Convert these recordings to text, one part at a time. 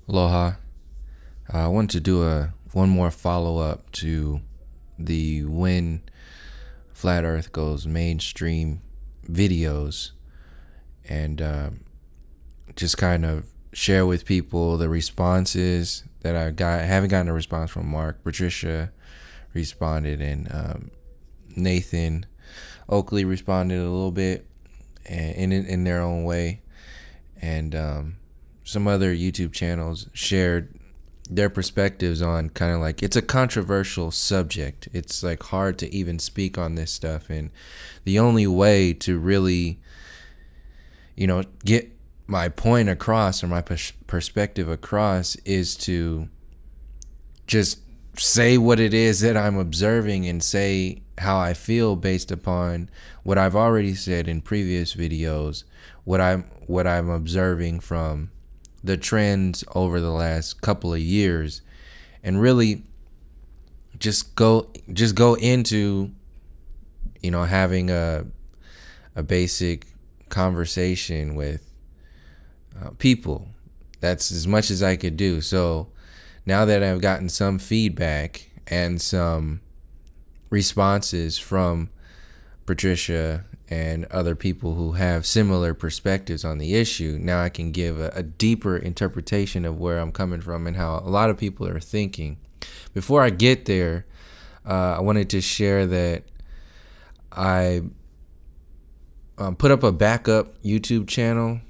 Aloha. I want to do one more follow up to the when Flat Earth goes mainstream videos, and just kind of share with people the responses that I got. I haven't gotten a response from Mark. Patricia responded, and Nathan Oakley responded a little bit, and in their own way, and some other YouTube channels shared their perspectives on kind of like, it's a controversial subject. It's like hard to even speak on this stuff, and the only way to really, get my point across or my perspective across is to just say what it is that I'm observing and say how I feel based upon what I've already said in previous videos, what I'm observing from the trends over the last couple of years, and really just go into having a basic conversation with people. That's as much as I could do. So now that I've gotten some feedback and some responses from Patricia and other people who have similar perspectives on the issue, now I can give a deeper interpretation of where I'm coming from and how a lot of people are thinking. Before I get there, I wanted to share that I put up a backup YouTube channel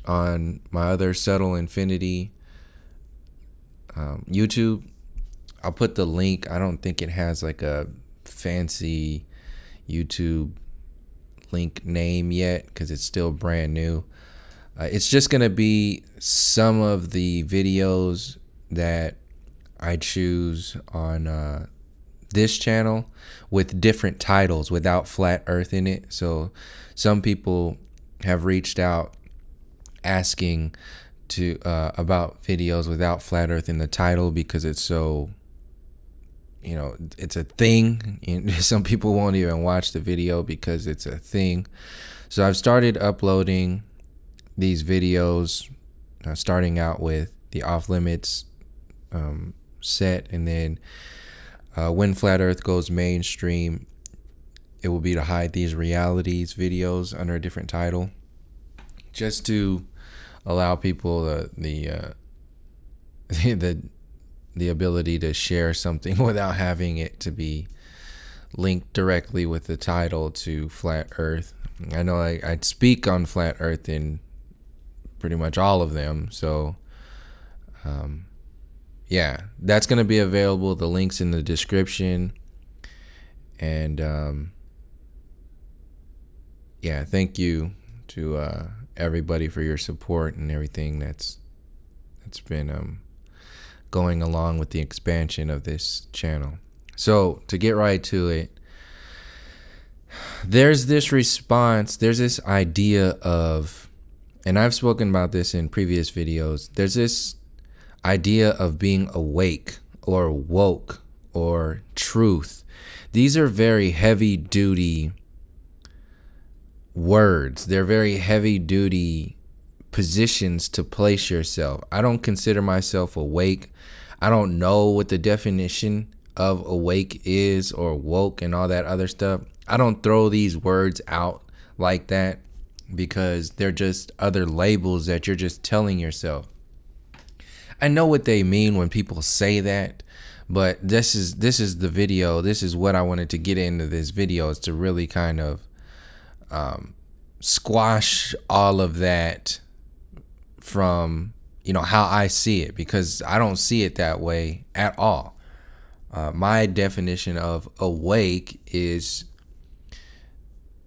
on my other SubtleInfinity YouTube. I'll put the link. I don't think it has like a fancy YouTube link name yet because it's still brand new. It's just gonna be some of the videos that I choose on this channel with different titles without Flat Earth in it. So some people have reached out asking to about videos without Flat Earth in the title because it's so, it's a thing. And some people won't even watch the video because it's a thing. So I've started uploading these videos, starting out with the Off Limits set, and then when Flat Earth goes mainstream, it will be to hide these realities videos under a different title, just to allow people the ability to share something without having it to be linked directly with the title to Flat Earth. I know I speak on Flat Earth in pretty much all of them, so yeah, that's going to be available. The link's in the description, and yeah, thank you to everybody for your support and everything that's been going along with the expansion of this channel. So to get right to it, there's this response, there's this idea of, and I've spoken about this in previous videos, there's this idea of being awake or woke or truth. These are very heavy duty words. They're very heavy duty positions to place yourself. I don't consider myself awake. I don't know what the definition of awake is or woke and all that other stuff. I don't throw these words out like that because they're just other labels that you're just telling yourself. I know what they mean when people say that, but this is the video. This is what I wanted to get into this video, is to really kind of squash all of that from how I see it, because I don't see it that way at all. My definition of awake is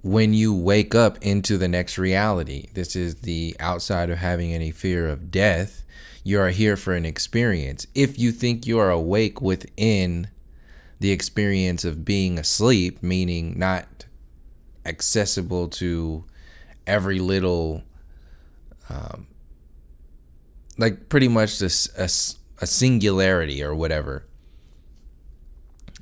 when you wake up into the next reality. This is the outside of having any fear of death. You are here for an experience. If you think you are awake within the experience of being asleep, meaning not accessible to every little like pretty much this a singularity or whatever,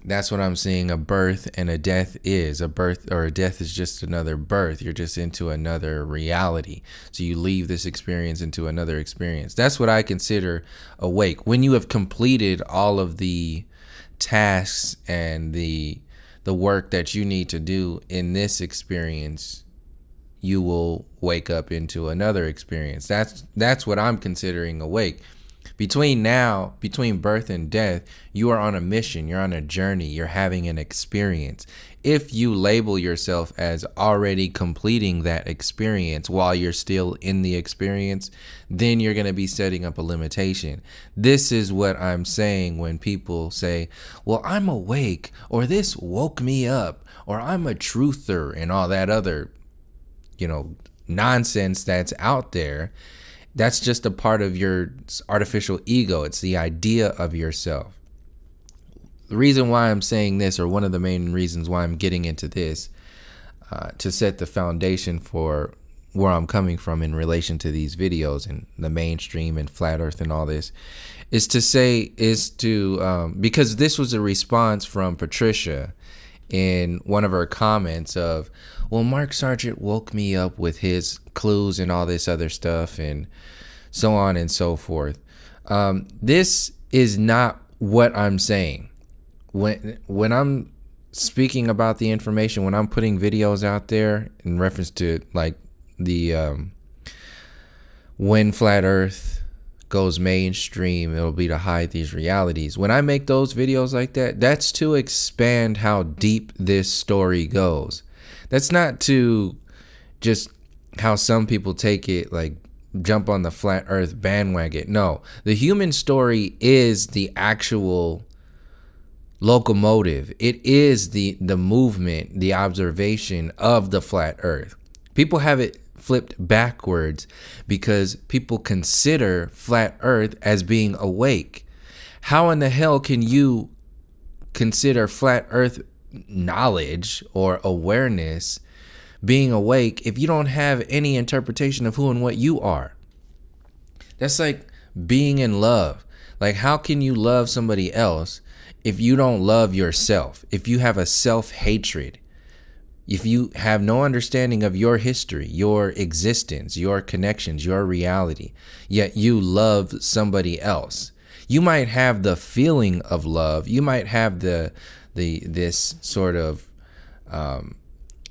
That's what I'm seeing a birth and a death is. A birth or a death is just another birth. You're just into another reality. So you leave this experience into another experience. That's what I consider awake. When you have completed all of the tasks and the work that you need to do in this experience, you will wake up into another experience. That's what I'm considering awake. Between birth and death, you are on a mission, you're on a journey, you're having an experience. If you label yourself as already completing that experience while you're still in the experience, then you're going to be setting up a limitation. This is what I'm saying when people say, well, I'm awake, or this woke me up, or I'm a truther, and all that other, nonsense that's out there. That's just a part of your artificial ego. It's the idea of yourself. The reason why I'm saying this, or one of the main reasons why I'm getting into this, to set the foundation for where I'm coming from in relation to these videos and the mainstream and flat earth and all this, is to because this was a response from Patricia in one of her comments of, well, Mark Sargent woke me up with his clues and all this other stuff and so on and so forth. This is not what I'm saying. When I'm speaking about the information, when I'm putting videos out there in reference to like the when flat earth goes mainstream, it'll be to hide these realities. When I make those videos like that, that's to expand how deep this story goes. That's not to just how some people take it, like jump on the flat earth bandwagon. No, the human story is the actual locomotive. It is the movement, the observation of the flat earth. People have it flipped backwards because people consider flat earth as being awake. How in the hell can you consider flat earth knowledge or awareness being awake if you don't have any interpretation of who and what you are? That's like being in love. Like, how can you love somebody else if you don't love yourself? If you have a self-hatred, if you have no understanding of your history, your existence, your connections, your reality, yet you love somebody else, you might have the feeling of love. You might have this sort of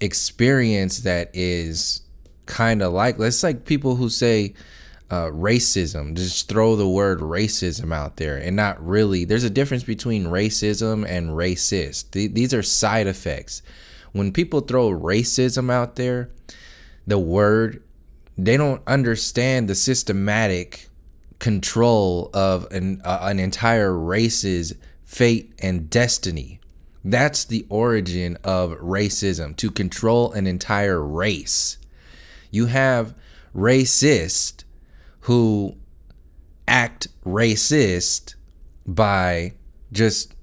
experience that is kind of like, it's like people who say racism, just throw the word racism out there and not really. There's a difference between racism and racist. These are side effects. When people throw racism out there, the word, they don't understand the systematic control of an entire race's fate and destiny. That's the origin of racism, to control an entire race. You have racists who act racist by just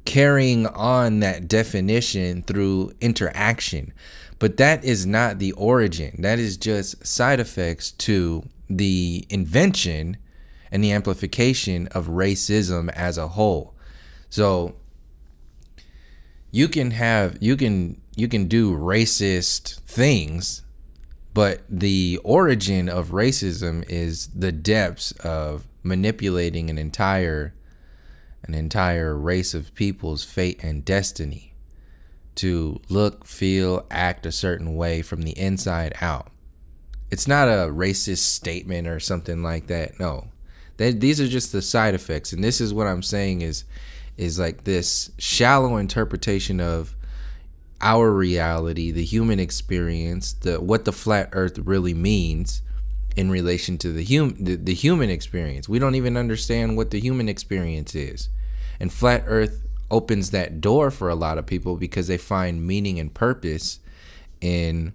carrying on that definition through interaction. But that is not the origin. That is just side effects to the invention and the amplification of racism as a whole. So you can do racist things, but the origin of racism is the depths of manipulating an entire race of people's fate and destiny to look, feel, act a certain way from the inside out. It's not a racist statement or something like that. No, these are just the side effects. And this is what I'm saying is like this shallow interpretation of our reality, the human experience, what the flat earth really means in relation to the human experience. We don't even understand what the human experience is. And flat earth opens that door for a lot of people because they find meaning and purpose in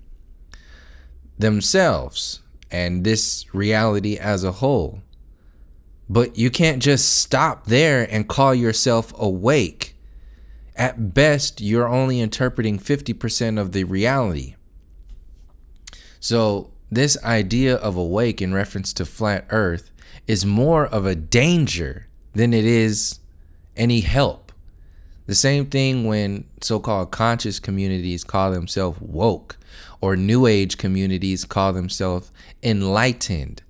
themselves and this reality as a whole. But you can't just stop there and call yourself awake. At best, you're only interpreting 50% of the reality. So this idea of awake in reference to flat earth is more of a danger than it is any help. The same thing when so-called conscious communities call themselves woke, or new age communities call themselves enlightened.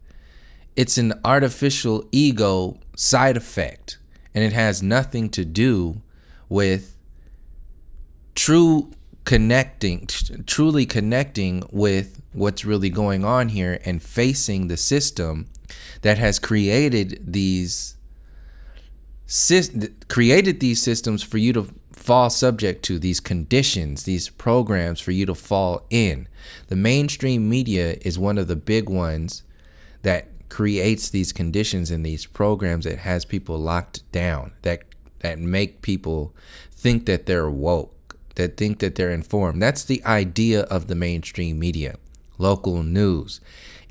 It's an artificial ego side effect, and it has nothing to do with truly connecting with what's really going on here and facing the system that has created these systems for you to fall subject to, these conditions, these programs for you to fall in. The mainstream media is one of the big ones that creates these conditions and these programs that has people locked down, that make people think that they're woke, that think that they're informed. That's the idea of the mainstream media. Local news.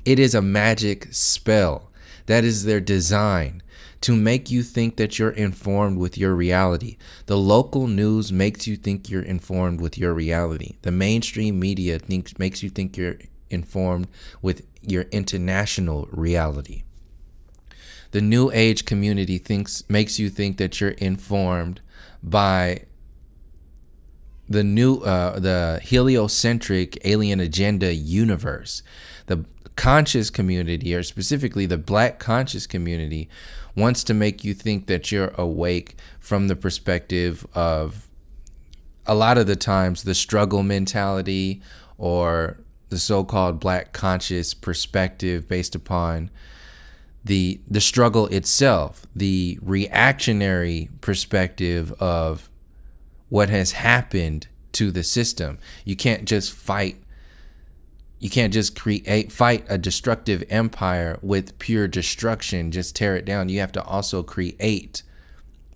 It is a magic spell. That is their design, to make you think that you're informed with your reality. The local news makes you think you're informed with your reality. The mainstream media makes you think you're informed with your international reality. The new age community makes you think that you're informed by the heliocentric alien agenda universe. The conscious community, or specifically the black conscious community, wants to make you think that you're awake from the perspective of, a lot of the times, the struggle mentality, or the so-called black conscious perspective based upon the struggle itself, the reactionary perspective of what has happened to the system. You can't just fight a destructive empire with pure destruction, just tear it down. You have to also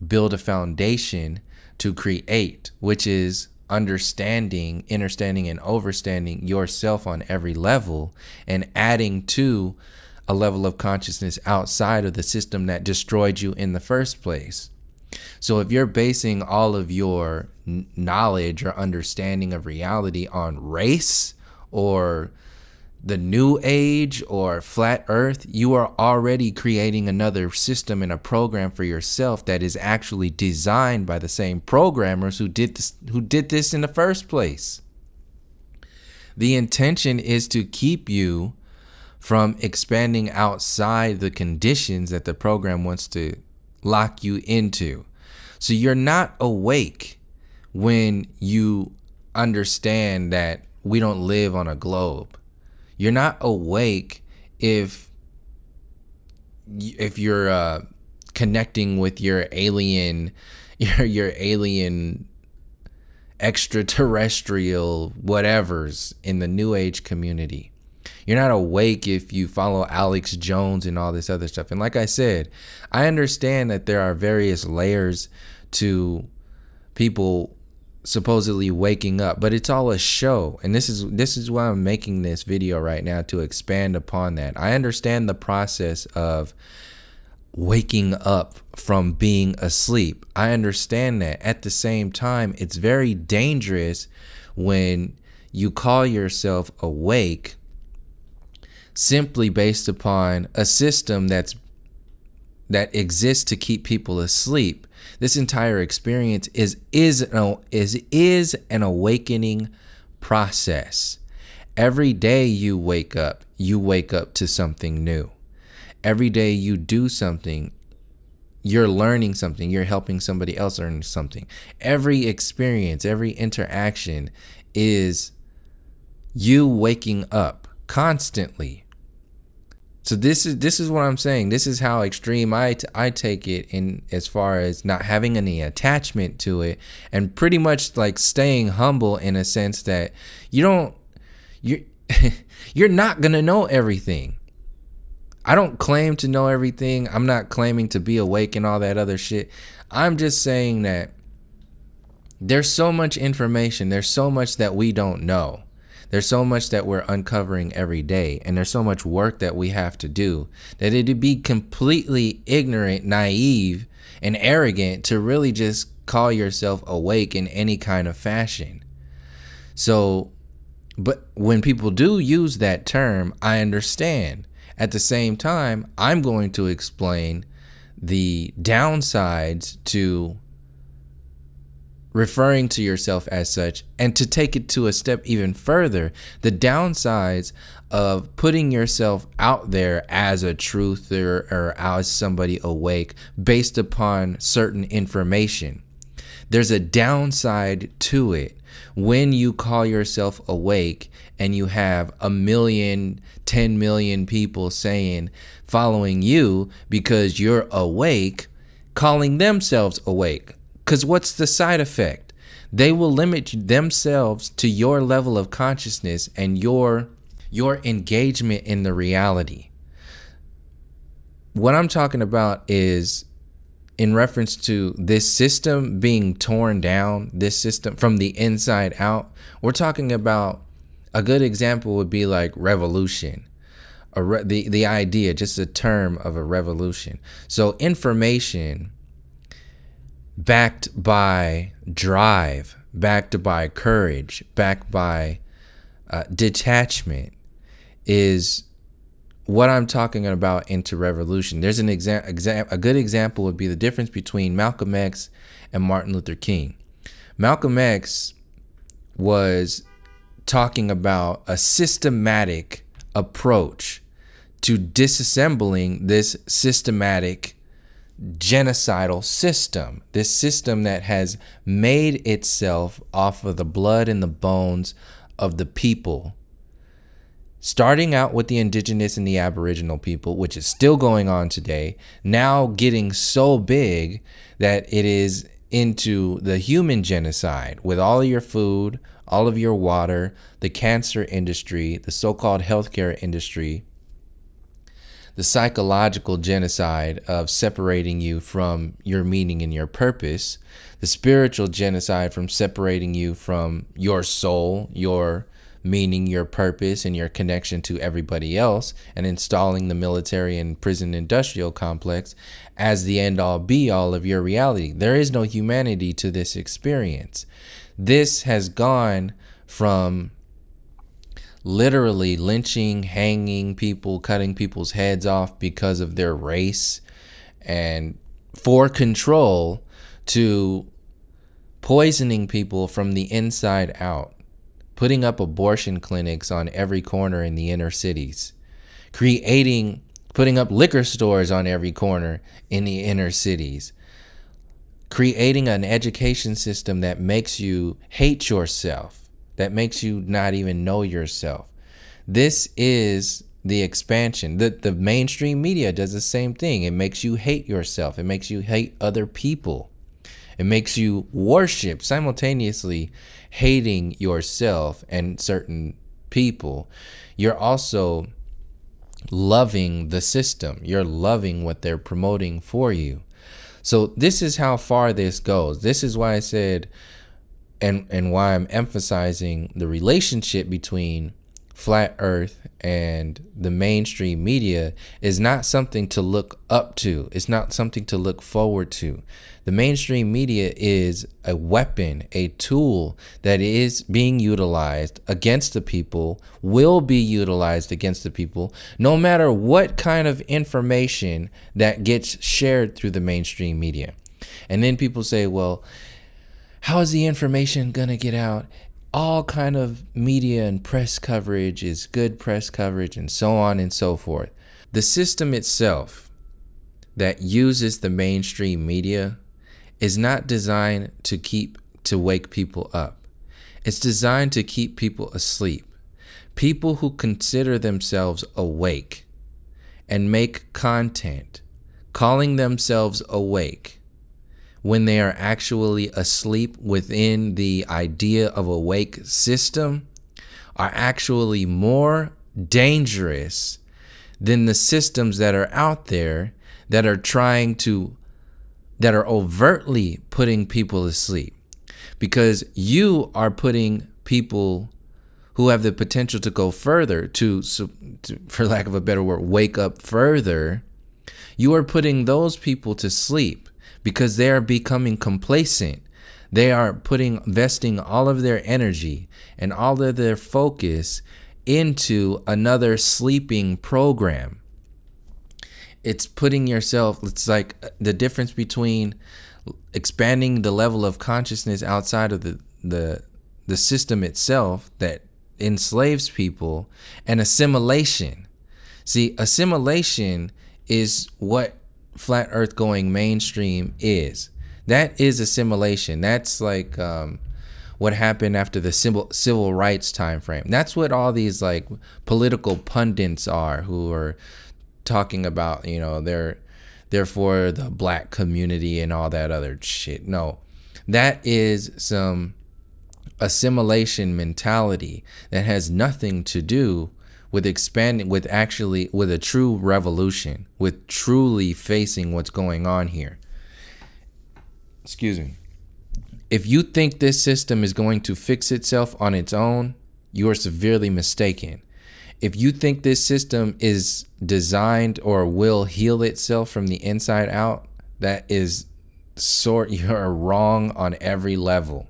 build a foundation to create, which is understanding, understanding, and overstanding yourself on every level, and adding to a level of consciousness outside of the system that destroyed you in the first place. So if you're basing all of your knowledge or understanding of reality on race, or the new age, or flat earth, you are already creating another system and a program for yourself that is actually designed by the same programmers who did this in the first place. The intention is to keep you from expanding outside the conditions that the program wants to lock you into. So you're not awake when you understand that we don't live on a globe. You're not awake if you're connecting with your alien extraterrestrial whatevers in the new age community. You're not awake if you follow Alex Jones and all this other stuff. And like I said, I understand that there are various layers to people supposedly waking up, but it's all a show. And this is why I'm making this video right now, to expand upon that. I understand the process of waking up from being asleep. I understand that. At the same time, it's very dangerous when you call yourself awake simply based upon a system that exists to keep people asleep. This entire experience is an awakening process. Every day you wake up to something new. Every day you do something, you're learning something, you're helping somebody else learn something. Every experience, every interaction is you waking up constantly. So this is what I'm saying. This is how extreme I take it, in as far as not having any attachment to it, and pretty much like staying humble in a sense that you're not gonna know everything. I don't claim to know everything. I'm not claiming to be awake and all that other shit. I'm just saying that there's so much information. There's so much that we don't know. There's so much that we're uncovering every day, and there's so much work that we have to do, that it'd be completely ignorant, naive, and arrogant to really just call yourself awake in any kind of fashion. So, but when people do use that term, I understand. At the same time, I'm going to explain the downsides to referring to yourself as such, and to take it to a step even further, the downsides of putting yourself out there as a truther or as somebody awake based upon certain information. There's a downside to it when you call yourself awake and you have 1 million, 10 million people following you because you're awake, calling themselves awake. Because what's the side effect? They will limit themselves to your level of consciousness and your engagement in the reality. What I'm talking about is in reference to this system being torn down, this system from the inside out. We're talking about, a good example would be like revolution. The idea, just a term of a revolution. So information backed by drive, backed by courage, backed by detachment is what I'm talking about into revolution. There's an a good example would be the difference between Malcolm X and Martin Luther King. Malcolm X was talking about a systematic approach to disassembling this systematic genocidal system, this system that has made itself off of the blood and the bones of the people, starting out with the indigenous and the aboriginal people, which is still going on today, now getting so big that it is into the human genocide with all of your food, all of your water, the cancer industry, the so-called healthcare industry, the psychological genocide of separating you from your meaning and your purpose, the spiritual genocide from separating you from your soul, your meaning, your purpose, and your connection to everybody else, and installing the military and prison industrial complex as the end-all be-all of your reality. There is no humanity to this experience. This has gone from literally lynching, hanging people, cutting people's heads off because of their race and for control, to poisoning people from the inside out, putting up abortion clinics on every corner in the inner cities, putting up liquor stores on every corner in the inner cities, creating an education system that makes you hate yourself, that makes you not even know yourself. This is the expansion. The mainstream media does the same thing. It makes you hate yourself. It makes you hate other people. It makes you worship, simultaneously hating yourself and certain people. You're also loving the system. You're loving what they're promoting for you. So this is how far this goes. This is why I said, and why I'm emphasizing the relationship between flat earth and the mainstream media is not something to look up to. It's not something to look forward to. The mainstream media is a weapon, a tool that is being utilized against the people, will be utilized against the people, no matter what kind of information that gets shared through the mainstream media. And then people say, well, how is the information going to get out? All kind of media and press coverage is good press coverage, and so on and so forth. The system itself that uses the mainstream media is not designed to wake people up. It's designed to keep people asleep. People who consider themselves awake and make content calling themselves awake when they are actually asleep within the idea of awake system are actually more dangerous than the systems that are out there that are that are overtly putting people asleep. Because you are putting people who have the potential to go further, to for lack of a better word, wake up further. You are putting those people to sleep because they are becoming complacent. They are investing all of their energy and all of their focus into another sleeping program. it's putting yourself, it's like the difference between expanding the level of consciousness outside of the system itself that enslaves people, and assimilation. See, assimilation is what flat earth going mainstream is. That is assimilation. That's like what happened after the civil rights time frame. That's what all these like political pundits are, who are talking about, you know, they're for the black community and all that other shit. No, that is some assimilation mentality that has nothing to do with expanding, with a true revolution, with truly facing what's going on here. Excuse me. If you think this system is going to fix itself on its own, you are severely mistaken. If you think this system is designed or will heal itself from the inside out, you're wrong on every level.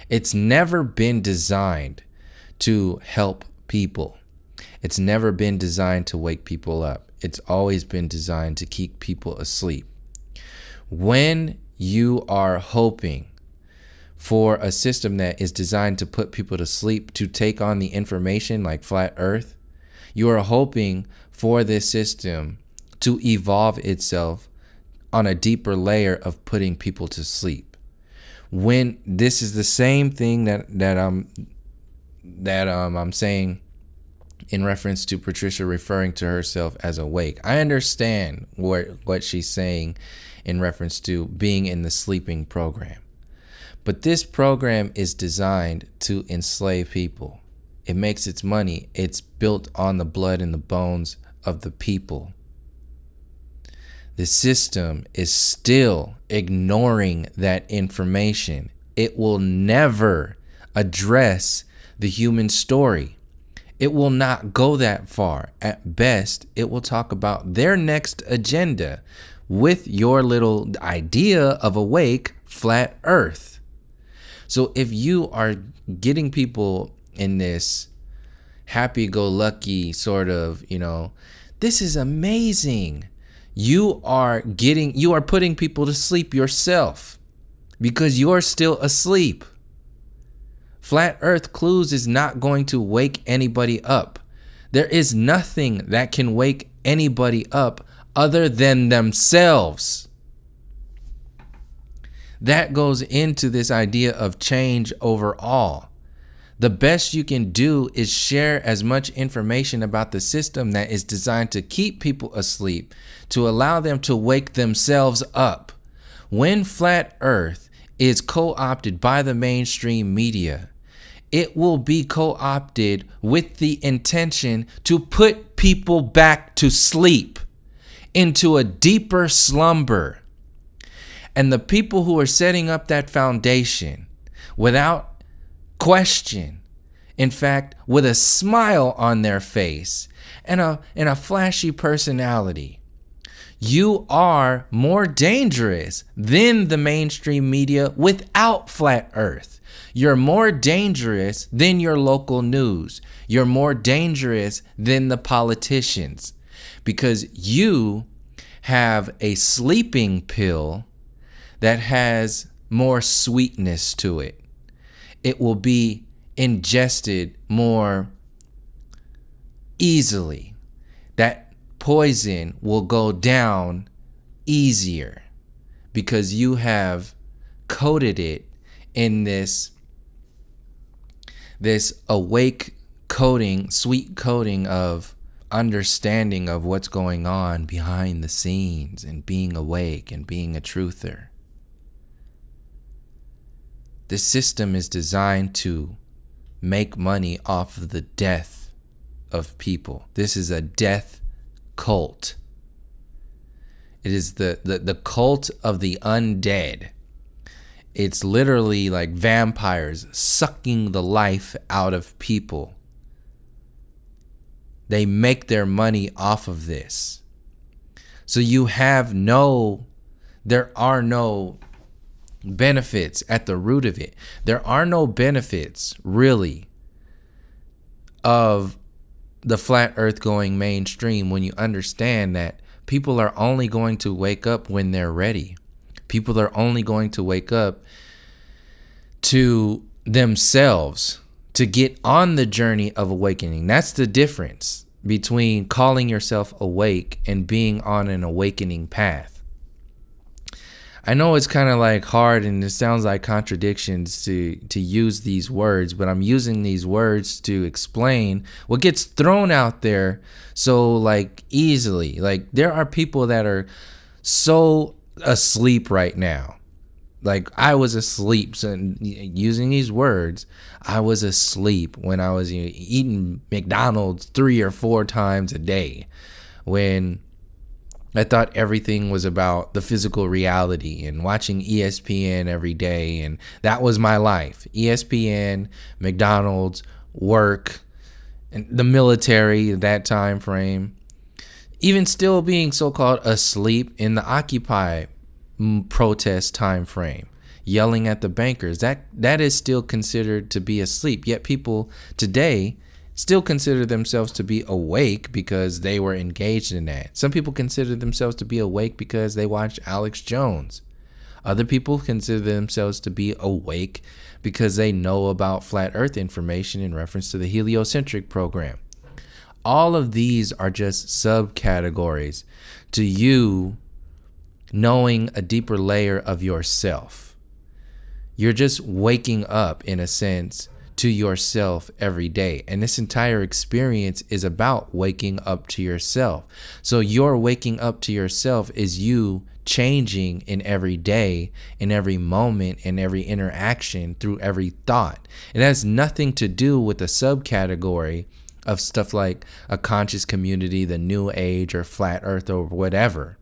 It's never been designed to help people. It's never been designed to wake people up. It's always been designed to keep people asleep. When you are hoping for a system that is designed to put people to sleep, to take on the information like flat earth, you are hoping for this system to evolve itself on a deeper layer of putting people to sleep. When this is the same thing that I'm saying in reference to Patricia referring to herself as awake. I understand what she's saying in reference to being in the sleeping program. But this program is designed to enslave people. It makes its money. It's built on the blood and the bones of the people. The system is still ignoring that information. It will never address the human story. It will not go that far. At best, it will talk about their next agenda with your little idea of awake flat earth. So if you are getting people in this happy-go-lucky sort of, you know, this is amazing, you are putting people to sleep yourself because you're still asleep. Flat Earth Clues is not going to wake anybody up. There is nothing that can wake anybody up other than themselves. That goes into this idea of change overall. The best you can do is share as much information about the system that is designed to keep people asleep, to allow them to wake themselves up. When Flat Earth is co-opted by the mainstream media, it will be co-opted with the intention to put people back to sleep, into a deeper slumber. And the people who are setting up that foundation without question, in fact, with a smile on their face and a flashy personality, you are more dangerous than the mainstream media without Flat Earth. You're more dangerous than your local news. You're more dangerous than the politicians, because you have a sleeping pill that has more sweetness to it. It will be ingested more easily. That poison will go down easier because you have coated it in this awake coating, sweet coating of understanding of what's going on behind the scenes and being awake and being a truther. The system is designed to make money off of the death of people. This is a death cult. It is the cult of the undead. It's literally like vampires sucking the life out of people. They make their money off of this. So there are no benefits at the root of it. There are no benefits really of the Flat Earth going mainstream when you understand that People are only going to wake up when they're ready. People are only going to wake up to themselves, to get on the journey of awakening. That's the difference between calling yourself awake and being on an awakening path. I know it's kind of like hard and it sounds like contradictions to use these words, but I'm using these words to explain what gets thrown out there so like easily. Like there are people that are so asleep right now. Like I was asleep, so using these words, I was asleep when I was eating McDonald's 3 or 4 times a day, when I thought everything was about the physical reality, and watching ESPN every day, and that was my life. ESPN, McDonald's, work, and the military, that time frame. Even still being so-called asleep in the Occupy protest time frame, yelling at the bankers. That is still considered to be asleep. Yet people today still consider themselves to be awake because they were engaged in that. Some people consider themselves to be awake because they watched Alex Jones. Other people consider themselves to be awake because they know about flat earth information in reference to the heliocentric program. All of these are just subcategories to you knowing a deeper layer of yourself. You're just waking up, in a sense, to yourself every day. And this entire experience is about waking up to yourself. So your waking up to yourself is you changing in every day, in every moment, in every interaction, through every thought. It has nothing to do with a subcategory of stuff like a conscious community, the new age, or flat earth, or whatever.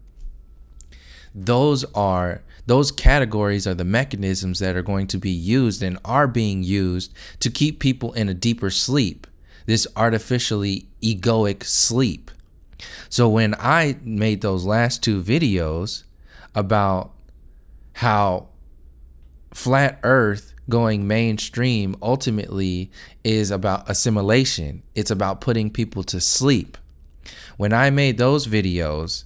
Those categories are the mechanisms that are going to be used and are being used to keep people in a deeper sleep, this artificially egoic sleep. So when I made those last 2 videos about how flat earth going mainstream ultimately is about assimilation, it's about putting people to sleep. When I made those videos,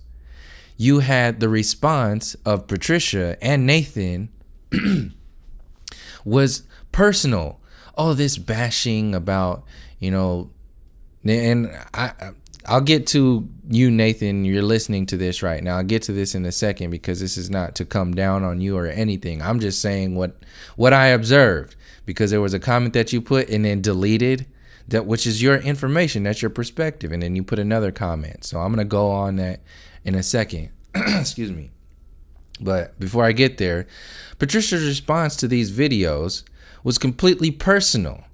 you had the response of Patricia and Nathan was personal. Oh, this bashing about, and I'll get to you, Nathan. You're listening to this right now. I'll get to this in a second, because this is not to come down on you or anything. I'm just saying what I observed, because there was a comment that you put and then deleted, that which is your information, that's your perspective, and then you put another comment. So I'm going to go on that in a second. Excuse me. But before I get there, Patricia's response to these videos was completely personal.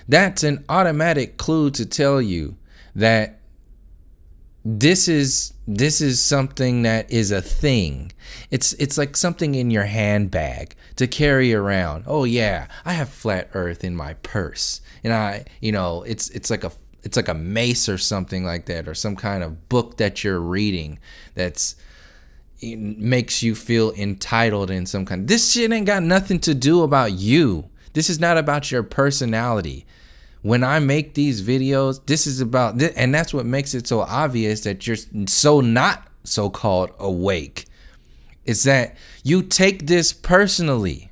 That's an automatic clue to tell you that this is something that is a thing. It's like something in your handbag to carry around. Oh yeah, I have flat earth in my purse, and it's like a mace or something like that, or some kind of book that you're reading it makes you feel entitled in some kind. This shit ain't got nothing to do about you. This is not about your personality. When I make these videos, this is about this, and that's what makes it so obvious that you're so not so-called awake. Is that you take this personally.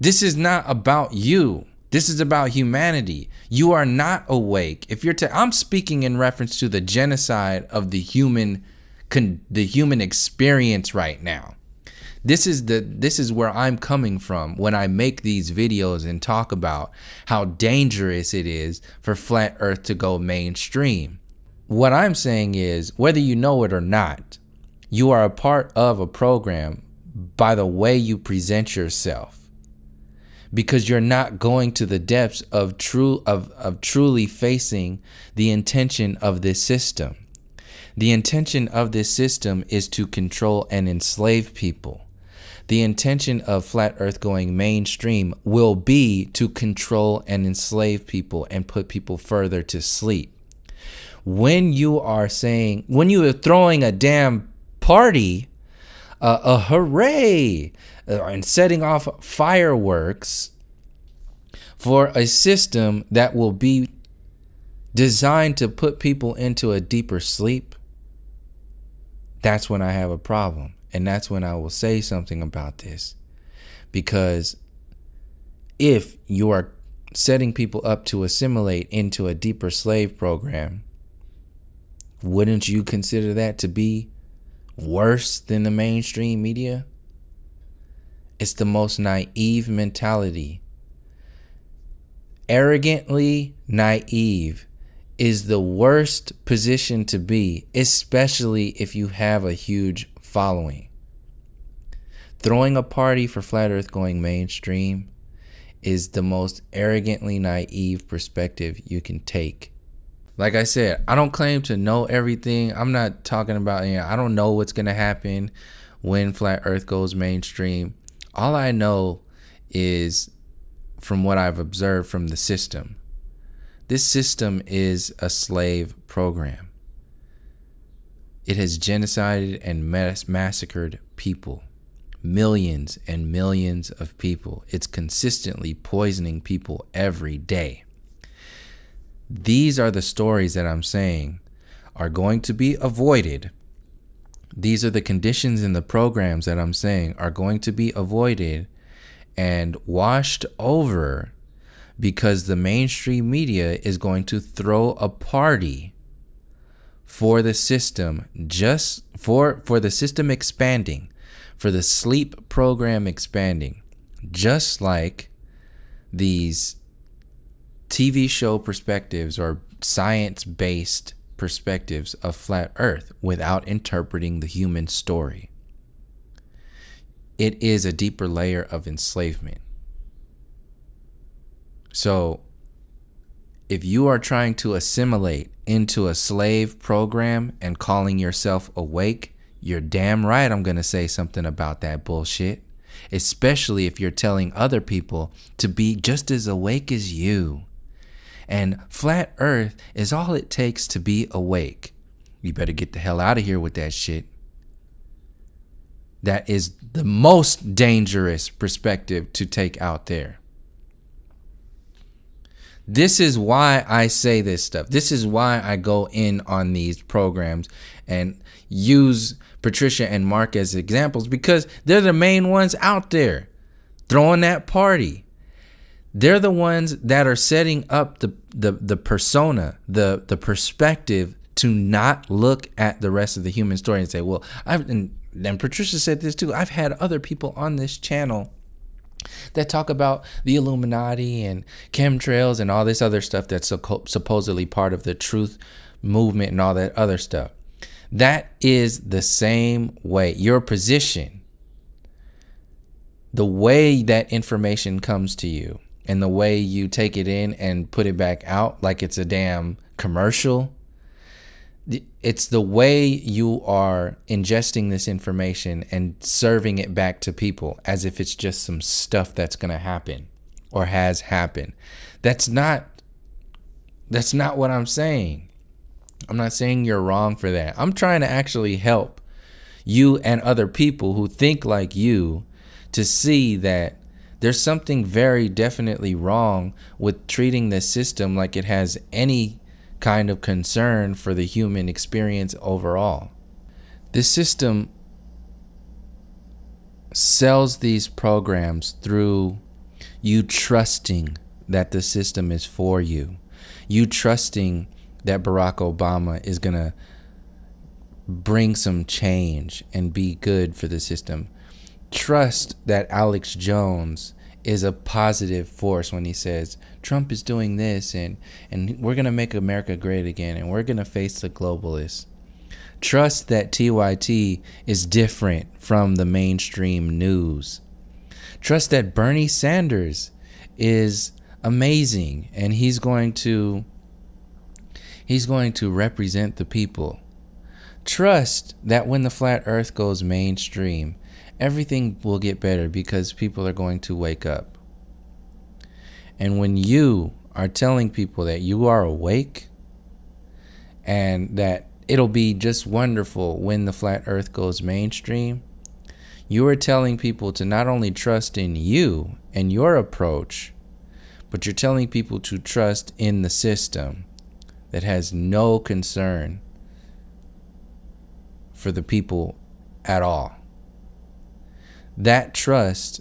This is not about you. This is about humanity. You are not awake. If you're I'm speaking in reference to the genocide of the human experience right now. This is where I'm coming from when I make these videos and talk about how dangerous it is for flat earth to go mainstream. What I'm saying is, whether you know it or not, you are a part of a program by the way you present yourself, because you're not going to the depths of truly facing the intention of this system. The intention of this system is to control and enslave people. The intention of flat earth going mainstream will be to control and enslave people and put people further to sleep. When you are throwing a damn party, a hooray, and setting off fireworks for a system that will be designed to put people into a deeper sleep, that's when I have a problem. And that's when I will say something about this. Because if you are setting people up to assimilate into a deeper slave program, wouldn't you consider that to be worse than the mainstream media? It's the most naive mentality. Arrogantly naive is the worst position to be, especially if you have a huge following. Throwing a party for Flat Earth going mainstream is the most arrogantly naive perspective you can take. Like I said, I don't claim to know everything. I'm not talking about, I don't know what's going to happen when Flat Earth goes mainstream. All I know is from what I've observed from the system. This system is a slave program. It has genocided and massacred people. Millions and millions of people. It's consistently poisoning people every day. These are the stories that I'm saying are going to be avoided. These are the conditions in the programs that I'm saying are going to be avoided and washed over because the mainstream media is going to throw a party for the system, just for the system expanding, for the sleep program expanding, just like these TV show perspectives or science-based perspectives of Flat Earth without interpreting the human story. It is a deeper layer of enslavement. So if you are trying to assimilate into a slave program and calling yourself awake, you're damn right I'm going to say something about that bullshit. Especially if you're telling other people to be just as awake as you. And Flat Earth is all it takes to be awake. You better get the hell out of here with that shit. That is the most dangerous perspective to take out there. This is why I say this stuff. This is why I go in on these programs and use Patricia and Mark as examples, because they're the main ones out there throwing that party. They're the ones that are setting up the persona, the perspective to not look at the rest of the human story and say, well, and Patricia said this too, I've had other people on this channel that talk about the Illuminati and chemtrails and all this other stuff that's supposedly part of the truth movement and all that other stuff. That is the same way. Your position, the way that information comes to you and the way you take it in and put it back out like it's a damn commercial, it's the way you are ingesting this information and serving it back to people as if it's just some stuff that's going to happen or has happened. That's not what I'm saying. I'm not saying you're wrong for that. I'm trying to actually help you and other people who think like you to see that there's something very definitely wrong with treating this system like it has any kind of concern for the human experience overall. This system sells these programs through you trusting that the system is for you. You trusting that Barack Obama is going to bring some change and be good for the system. Trust that Alex Jones is a positive force when he says Trump is doing this and we're going to make America great again and we're going to face the globalists. Trust that TYT is different from the mainstream news. Trust that Bernie Sanders is amazing and he's going to represent the people. Trust that when the Flat Earth goes mainstream, everything will get better because people are going to wake up. And when you are telling people that you are awake and that it'll be just wonderful when the Flat Earth goes mainstream, you are telling people to not only trust in you and your approach, but you're telling people to trust in the system that has no concern for the people at all. That trust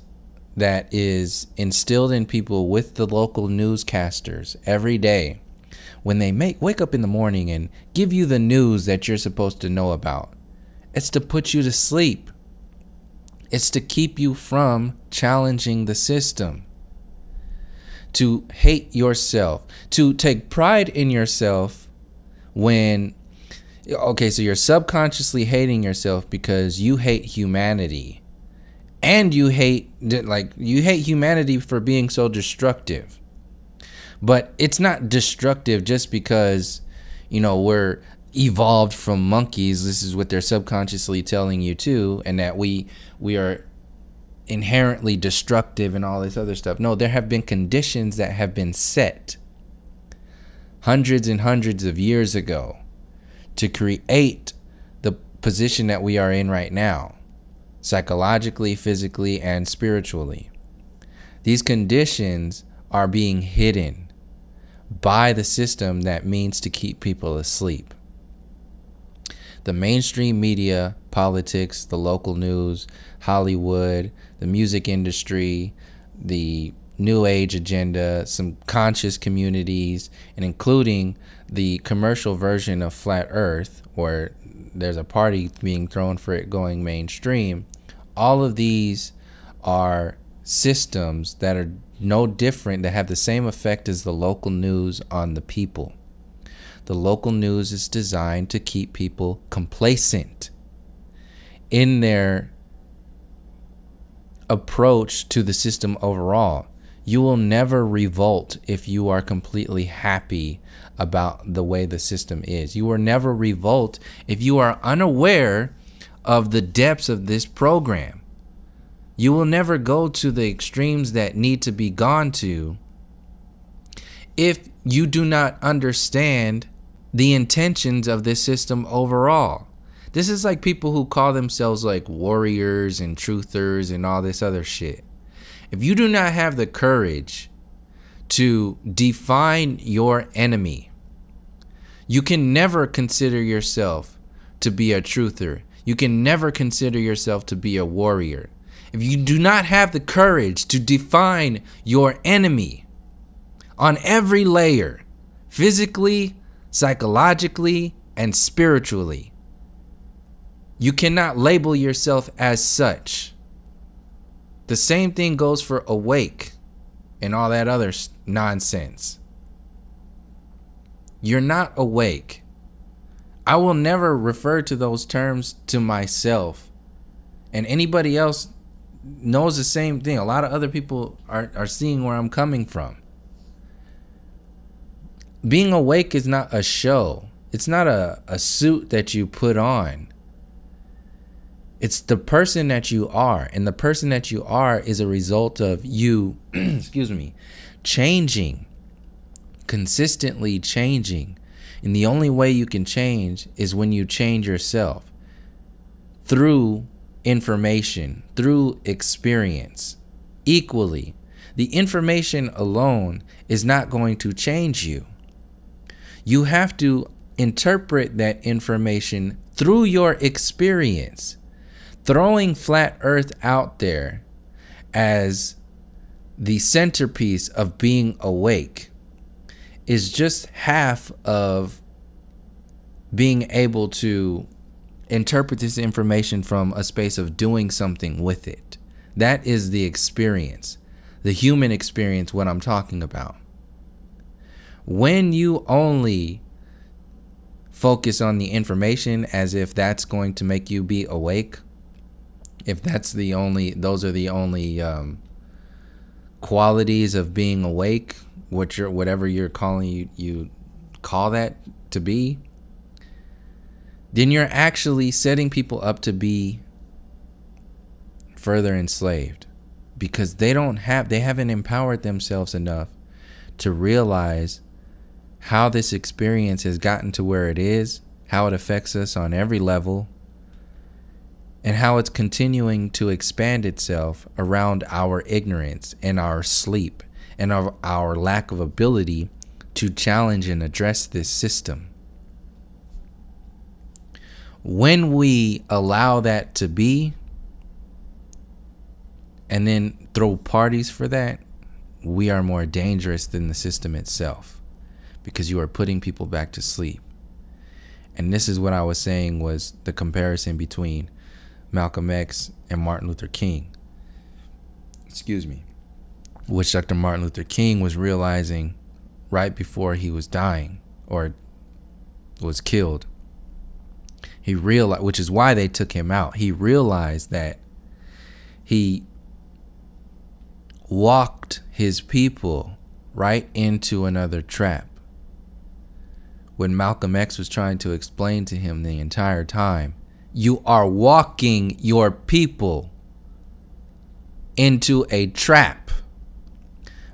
that is instilled in people with the local newscasters every day, when they wake up in the morning and give you the news that you're supposed to know about, it's to put you to sleep. It's to keep you from challenging the system, to hate yourself, to take pride in yourself when, okay, so you're subconsciously hating yourself because you hate humanity. And you hate humanity for being so destructive. But it's not destructive just because, we're evolved from monkeys. This is what they're subconsciously telling you too, and that we are inherently destructive and all this other stuff. No, there have been conditions that have been set hundreds and hundreds of years ago to create the position that we are in right now. Psychologically, physically, and spiritually. These conditions are being hidden by the system that means to keep people asleep. The mainstream media, politics, the local news, Hollywood, the music industry, the New Age agenda, some conscious communities, and including the commercial version of Flat Earth, or there's a party being thrown for it going mainstream. All of these are systems that are no different, that have the same effect as the local news on the people. The local news is designed to keep people complacent in their approach to the system overall. You will never revolt if you are completely happy about the way the system is. You will never revolt if you are unaware of the depths of this program. You will never go to the extremes that need to be gone to if you do not understand the intentions of this system overall. This is like people who call themselves like warriors and truthers and all this other shit. If you do not have the courage to define your enemy, you can never consider yourself to be a truther. You can never consider yourself to be a warrior. If you do not have the courage to define your enemy on every layer, physically, psychologically, and spiritually, you cannot label yourself as such. The same thing goes for awake and all that other nonsense. You're not awake. I will never refer to those terms to myself, and anybody else knows the same thing. A lot of other people are seeing where I'm coming from. Being awake is not a show. It's not a suit that you put on. It's the person that you are, and the person that you are is a result of you changing, consistently changing. And the only way you can change is when you change yourself through information, through experience. Equally, the information alone is not going to change you. You have to interpret that information through your experience. Throwing flat earth out there as the centerpiece of being awake is just half of being able to interpret this information from a space of doing something with it. That is the experience, the human experience, what I'm talking about. When you only focus on the information as if that's going to make you be awake, if those are the only qualities of being awake, whatever you're calling you call that to be, then you're actually setting people up to be further enslaved, because they haven't empowered themselves enough to realize how this experience has gotten to where it is, how it affects us on every level, and how it's continuing to expand itself around our ignorance and our sleep and our lack of ability to challenge and address this system. When we allow that to be and then throw parties for that, we are more dangerous than the system itself, because you are putting people back to sleep. And this is what I was saying was the comparison between Malcolm X and Martin Luther King. Excuse me. Which Dr. Martin Luther King was realizing right before he was dying or was killed. He realized, which is why they took him out. He realized that he walked his people right into another trap. When Malcolm X was trying to explain to him the entire time, you are walking your people into a trap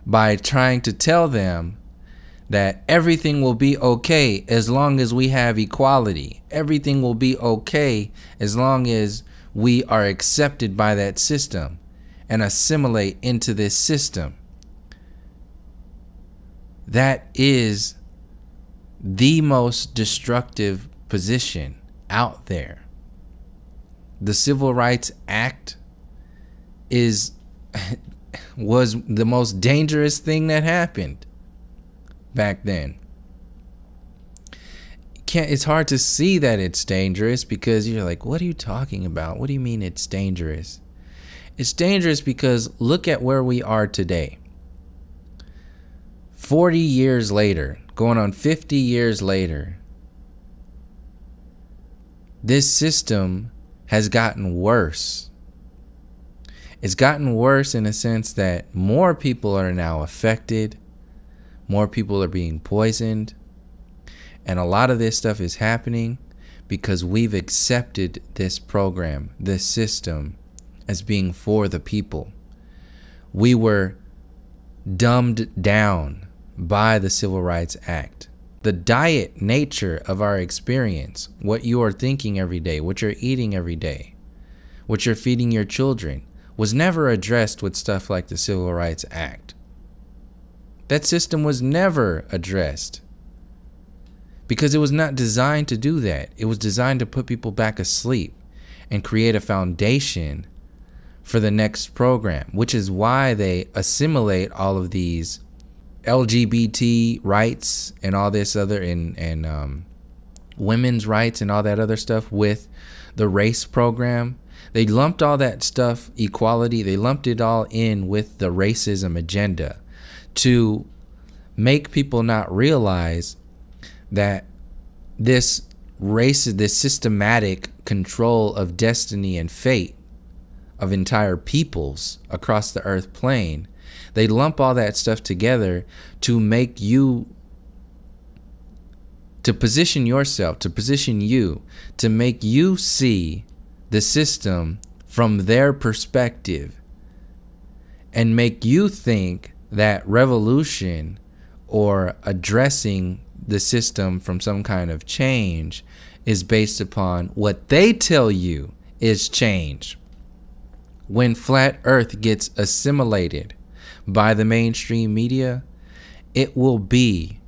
by trying to tell them that everything will be okay as long as we have equality. Everything will be okay as long as we are accepted by that system and assimilate into this system. That is the most destructive position out there. The Civil Rights Act was the most dangerous thing that happened back then. It's hard to see that it's dangerous because you're like, what are you talking about? What do you mean it's dangerous? It's dangerous because look at where we are today. 40 years later, going on 50 years later, this system has gotten worse. It's gotten worse in a sense that more people are now affected. More people are being poisoned. And a lot of this stuff is happening because we've accepted this program, this system, as being for the people. We were dumbed down by the Civil Rights Act. The diet nature of our experience, what you are thinking every day, what you're eating every day, what you're feeding your children, was never addressed with stuff like the Civil Rights Act. That system was never addressed because it was not designed to do that. It was designed to put people back asleep and create a foundation for the next program, which is why they assimilate all of these LGBT rights and all this other and women's rights and all that other stuff with the race program. They lumped all that stuff, equality, they lumped it all in with the racism agenda to make people not realize that this systematic control of destiny and fate of entire peoples across the earth plane, they lump all that stuff together to make you, to position yourself, to position you, to make you see the system from their perspective and make you think that revolution or addressing the system from some kind of change is based upon what they tell you is change. When flat earth gets assimilated by the mainstream media, it will be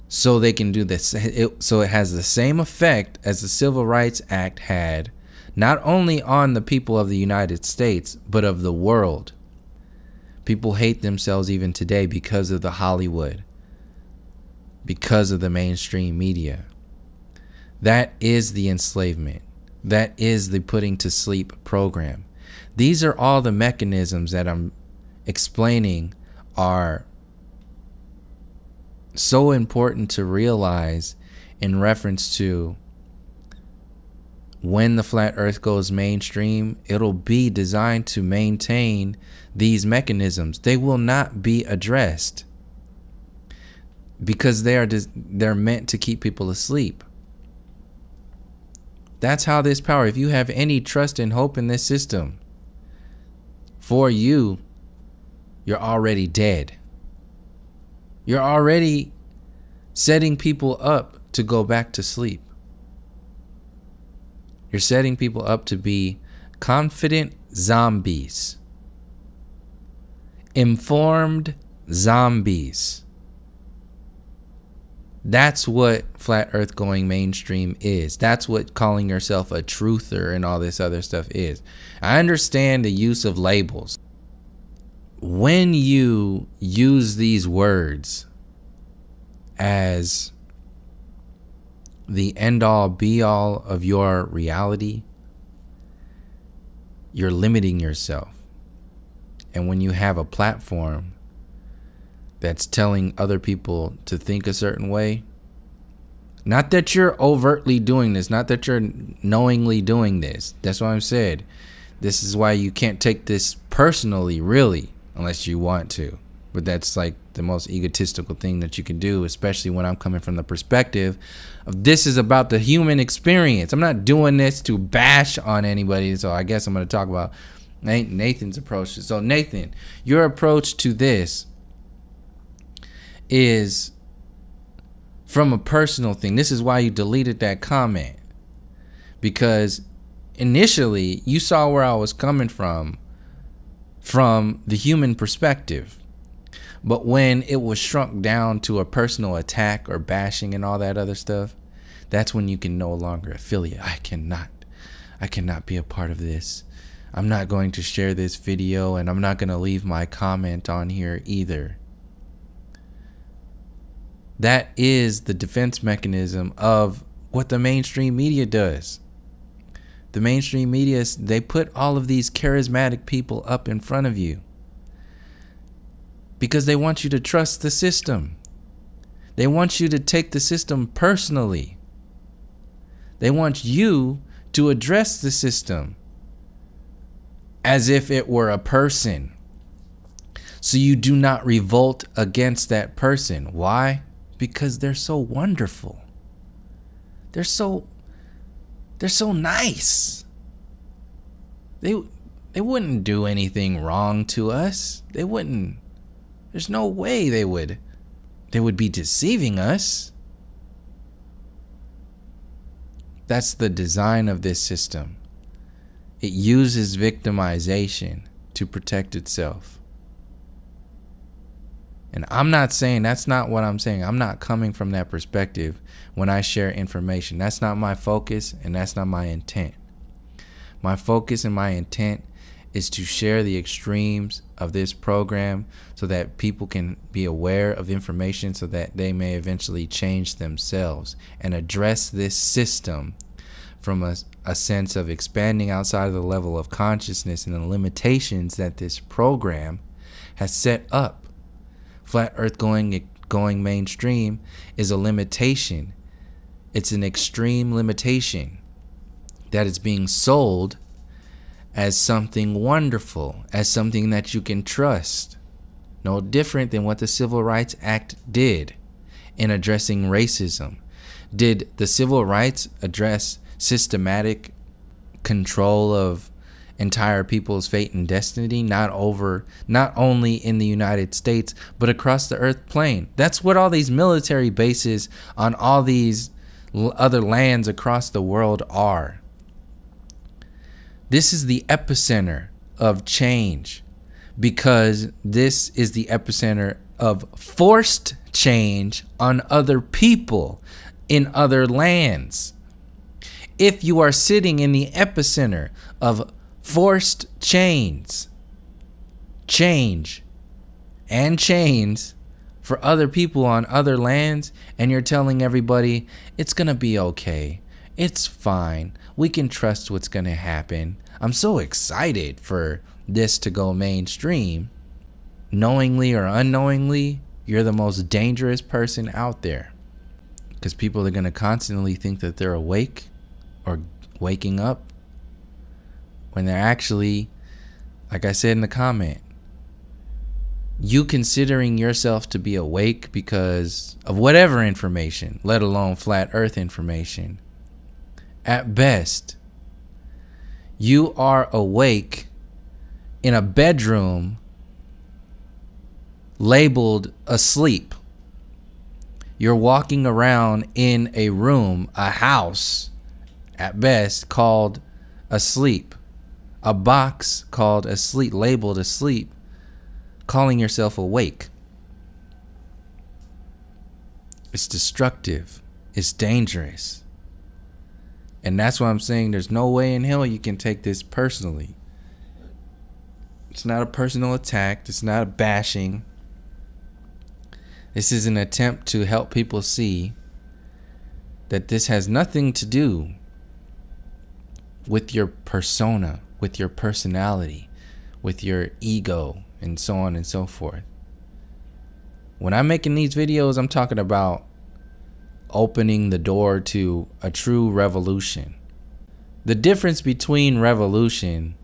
so they can do this. So it has the same effect as the Civil Rights Act had, not only on the people of the United States, but of the world. People hate themselves even today because of the Hollywood, because of the mainstream media. That is the enslavement. That is the putting to sleep program. These are all the mechanisms that I'm explaining are so important to realize in reference to when the flat earth goes mainstream. It'll be designed to maintain these mechanisms. They will not be addressed because they're meant to keep people asleep. That's how this power, if you have any trust and hope in this system, for you, you're already dead. You're already setting people up to go back to sleep. You're setting people up to be confident zombies. Informed zombies. That's what flat earth going mainstream is. That's what calling yourself a truther and all this other stuff is. I understand the use of labels. When you use these words as the end all be all of your reality, you're limiting yourself. And when you have a platform that's telling other people to think a certain way, not that you're overtly doing this, not that you're knowingly doing this. That's what I've said. This is why you can't take this personally, really, unless you want to. But that's like the most egotistical thing that you can do, especially when I'm coming from the perspective of this is about the human experience. I'm not doing this to bash on anybody. So I guess I'm going to talk about Nathan's approach. So Nathan, your approach to this is from a personal thing. This is why you deleted that comment, because initially you saw where I was coming from the human perspective. But when it was shrunk down to a personal attack or bashing and all that other stuff, that's when you can no longer affiliate. I cannot be a part of this. I'm not going to share this video, and I'm not going to leave my comment on here either. That is the defense mechanism of what the mainstream media does. The mainstream media, they put all of these charismatic people up in front of you because they want you to trust the system. They want you to take the system personally. They want you to address the system as if it were a person, so you do not revolt against that person. Why? Because they're so wonderful. They're so nice. They wouldn't do anything wrong to us. They wouldn't. There's no way they would be deceiving us. That's the design of this system. It uses victimization to protect itself. And I'm not saying, that's not what I'm saying. I'm not coming from that perspective when I share information. That's not my focus, and that's not my intent. My focus and my intent is to share the extremes of this program so that people can be aware of information so that they may eventually change themselves and address this system from a sense of expanding outside of the level of consciousness and the limitations that this program has set up. Flat earth going mainstream is a limitation. It's an extreme limitation that is being sold as something wonderful, as something that you can trust. No different than what the Civil Rights Act did in addressing racism. Did the Civil Rights address systematic control of entire people's fate and destiny, not only in the United States, but across the earth plane? That's what all these military bases on all these other lands across the world are. This is the epicenter of change, because this is the epicenter of forced change on other people in other lands. If you are sitting in the epicenter of forced change and chains for other people on other lands, and you're telling everybody it's gonna be okay, it's fine, we can trust what's gonna happen, I'm so excited for this to go mainstream, knowingly or unknowingly, you're the most dangerous person out there, because people are gonna constantly think that they're awake or waking up when they're actually, like I said in the comment, you considering yourself to be awake because of whatever information, let alone flat earth information. At best, you are awake in a bedroom labeled asleep. You're walking around in a room, a house, at best, called asleep. A box called asleep, labeled asleep, calling yourself awake. It's destructive. It's dangerous. And that's why I'm saying there's no way in hell you can take this personally. It's not a personal attack. It's not a bashing. This is an attempt to help people see that this has nothing to do with your persona, with your personality, with your ego, and so on and so forth. When I'm making these videos, I'm talking about opening the door to a true revolution. The difference between revolution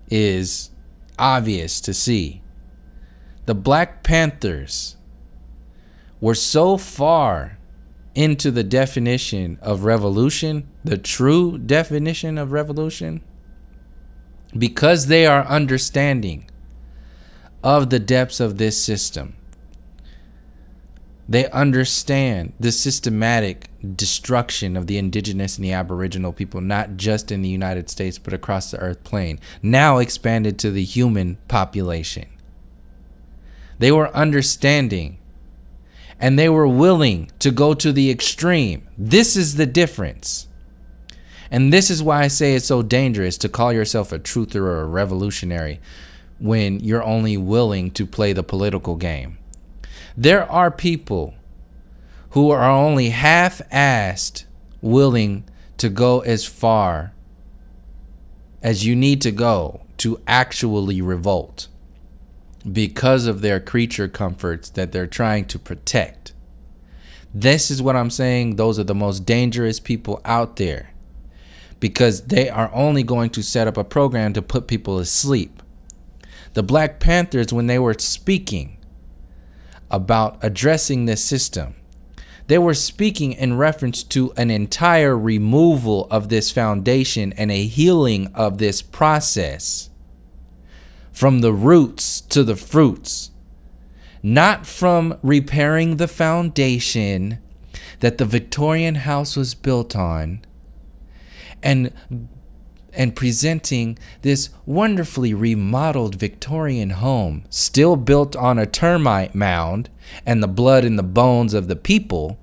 is obvious to see. The Black Panthers were so far into the definition of revolution, the true definition of revolution, because they are understanding of the depths of this system. They understand the systematic destruction of the indigenous and the aboriginal people, not just in the United States, but across the earth plane, now expanded to the human population. They were understanding, and they were willing to go to the extreme. This is the difference. And this is why I say it's so dangerous to call yourself a truther or a revolutionary when you're only willing to play the political game. There are people who are only half-assed willing to go as far as you need to go to actually revolt because of their creature comforts that they're trying to protect. This is what I'm saying. Those are the most dangerous people out there, because they are only going to set up a program to put people asleep. The Black Panthers, when they were speaking about addressing this system, they were speaking in reference to an entire removal of this foundation and a healing of this process from the roots to the fruits, not from repairing the foundation that the Victorian house was built on and presenting this wonderfully remodeled Victorian home, still built on a termite mound and the blood and the bones of the people,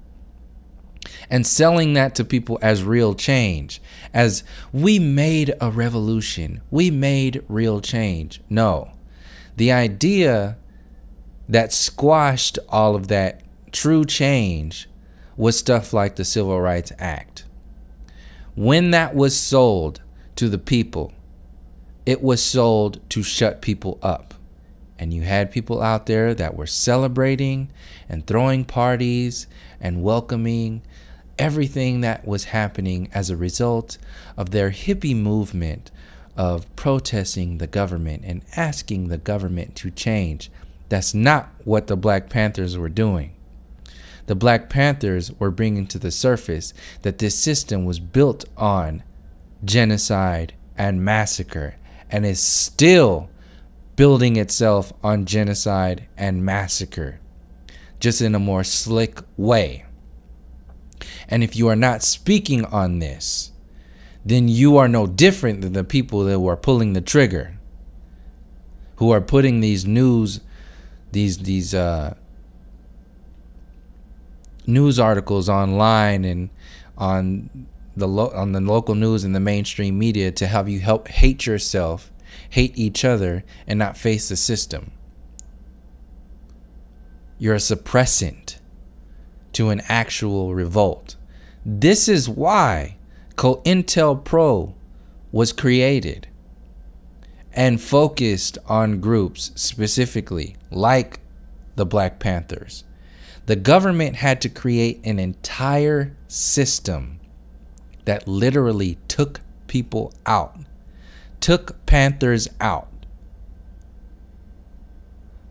and selling that to people as real change, as we made a revolution, we made real change. No, the idea that squashed all of that true change was stuff like the Civil Rights Act. When that was sold to the people, it was sold to shut people up. And you had people out there that were celebrating and throwing parties and welcoming everything that was happening as a result of their hippie movement of protesting the government and asking the government to change. That's not what the Black Panthers were doing. The Black Panthers were bringing to the surface that this system was built on genocide and massacre, and is still building itself on genocide and massacre, just in a more slick way. And if you are not speaking on this, then you are no different than the people that were pulling the trigger, who are putting these news articles online and on the local news and the mainstream media to have you hate yourself, hate each other, and not face the system. You're a suppressant to an actual revolt. This is why COINTELPRO was created and focused on groups specifically like the Black Panthers. The government had to create an entire system that literally took people out, took Panthers out,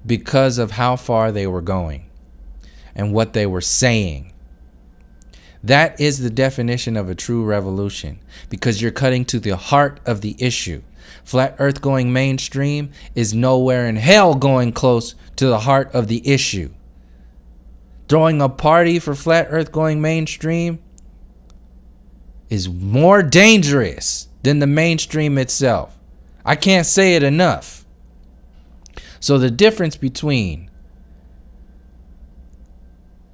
because of how far they were going and what they were saying. That is the definition of a true revolution, because you're cutting to the heart of the issue. Flat Earth going mainstream is nowhere in hell going close to the heart of the issue. Throwing a party for Flat Earth going mainstream is more dangerous than the mainstream itself. I can't say it enough. So the difference between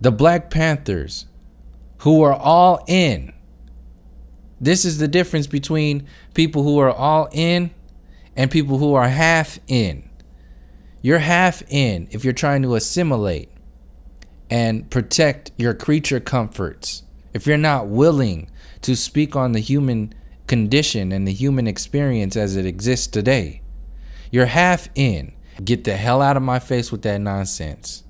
The Black Panthers, who are all in. This is the difference between people who are all in and people who are half in. You're half in if you're trying to assimilate and protect your creature comforts. If you're not willing to speak on the human condition and the human experience as it exists today, you're half in. Get the hell out of my face with that nonsense.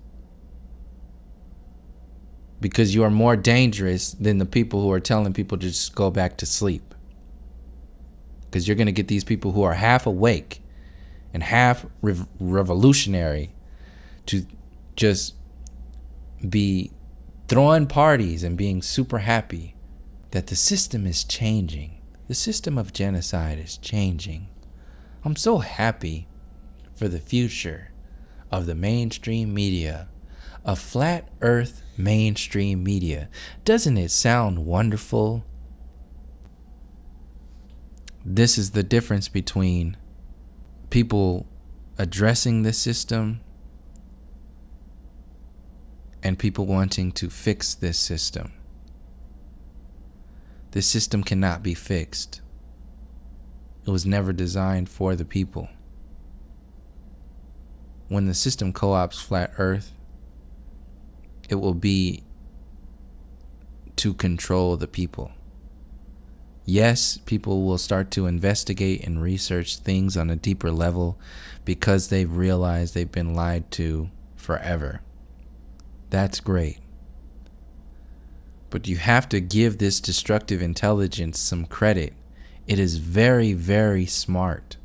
Because you are more dangerous than the people who are telling people to just go back to sleep. Because you're going to get these people who are half awake and half revolutionary to just be throwing parties and being super happy that the system is changing. The system of genocide is changing. I'm so happy for the future of the mainstream media, a flat earth mainstream media. Doesn't it sound wonderful? This is the difference between people addressing the system and people wanting to fix this system. This system cannot be fixed. It was never designed for the people. When the system co-opts flat earth, it will be to control the people. Yes, people will start to investigate and research things on a deeper level because they've realized they've been lied to forever. That's great. But you have to give this destructive intelligence some credit. It is very, very smart.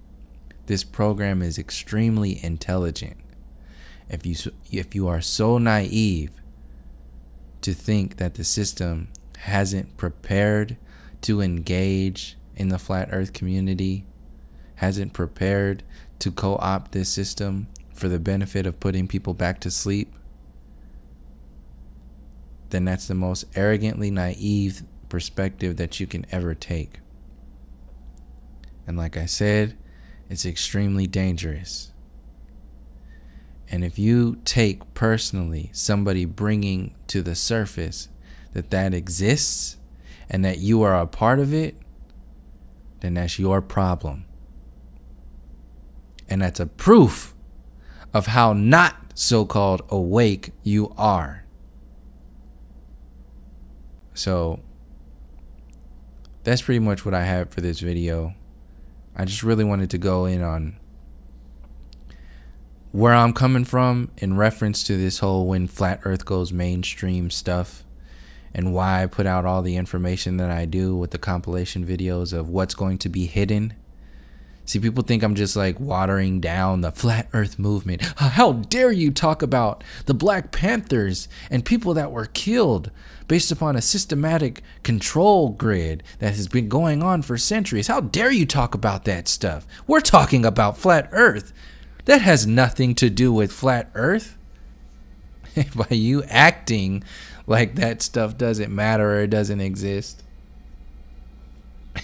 This program is extremely intelligent. If you are so naive to think that the system hasn't prepared to engage in the flat earth community, hasn't prepared to co-opt this system for the benefit of putting people back to sleep, then that's the most arrogantly naive perspective that you can ever take. And like I said, it's extremely dangerous. And if you take personally somebody bringing to the surface that exists and that you are a part of it, then that's your problem. And that's a proof of how not so-called awake you are. So that's pretty much what I have for this video. I just really wanted to go in on where I'm coming from in reference to this whole when flat earth goes mainstream stuff, and why I put out all the information that I do with the compilation videos of what's going to be hidden. See, people think I'm just like watering down the flat earth movement. How dare you talk about the Black Panthers and people that were killed based upon a systematic control grid that has been going on for centuries. How dare you talk about that stuff? We're talking about flat earth. That has nothing to do with flat earth. By you acting like that stuff doesn't matter or it doesn't exist,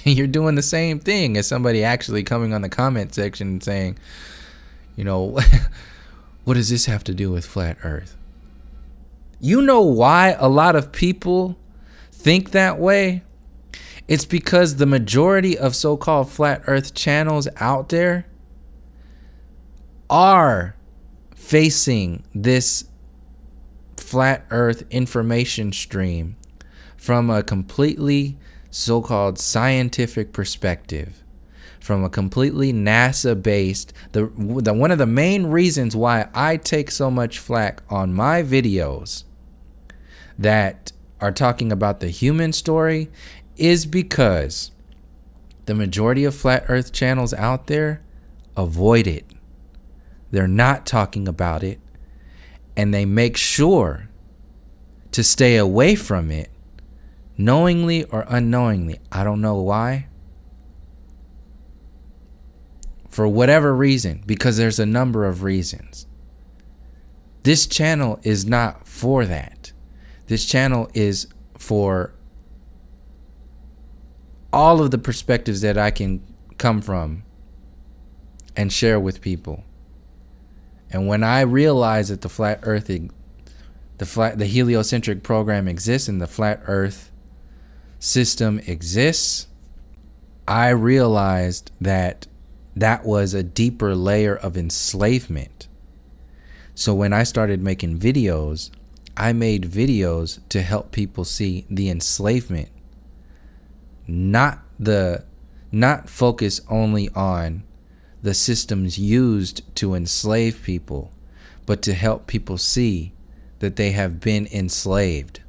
you're doing the same thing as somebody actually coming on the comment section and saying, you know, what does this have to do with flat earth? You know why a lot of people think that way? It's because the majority of so-called flat earth channels out there are facing this flat earth information stream from a completely so-called scientific perspective, from a completely NASA-based. One of the main reasons why I take so much flack on my videos that are talking about the human story is because the majority of flat earth channels out there avoid it. They're not talking about it, and they make sure to stay away from it, knowingly or unknowingly. I don't know why. For whatever reason, because there's a number of reasons. This channel is not for that. This channel is for all of the perspectives that I can come from and share with people. And when I realized that the the heliocentric program exists and the flat earth system exists, I realized that that was a deeper layer of enslavement. So when I started making videos, I made videos to help people see the enslavement, not focus only on the systems used to enslave people, but to help people see that they have been enslaved.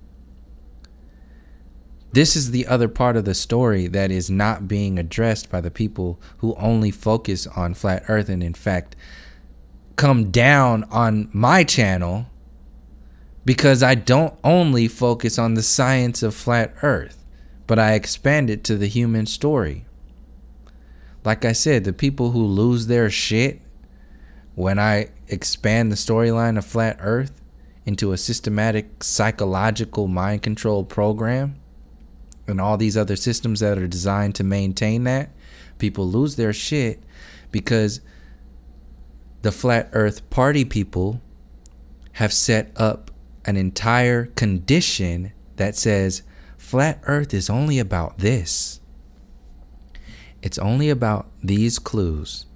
This is the other part of the story that is not being addressed by the people who only focus on flat earth, and in fact come down on my channel because I don't only focus on the science of flat earth, but I expand it to the human story. Like I said, the people who lose their shit when I expand the storyline of flat earth into a systematic psychological mind control program and all these other systems that are designed to maintain that, people lose their shit because the flat earth party people have set up an entire condition that says flat earth is only about this. It's only about these clues.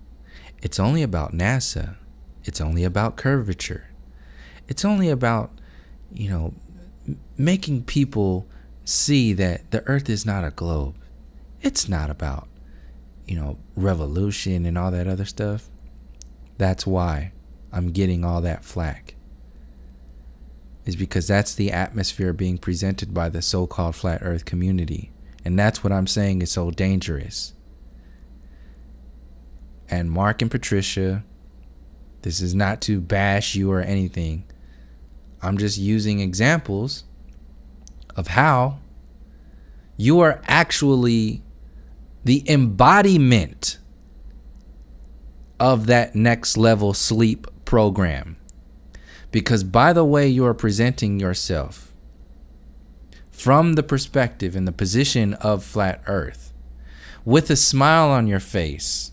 It's only about NASA. It's only about curvature. It's only about, making people see that the earth is not a globe. It's not about, revolution and all that other stuff. That's why I'm getting all that flack. Is because that's the atmosphere being presented by the so-called flat earth community. And that's what I'm saying is so dangerous. And Mark and Patricia, this is not to bash you or anything. I'm just using examples of how you are actually the embodiment of that next level sleep program. Because by the way you are presenting yourself from the perspective and the position of flat earth, with a smile on your face,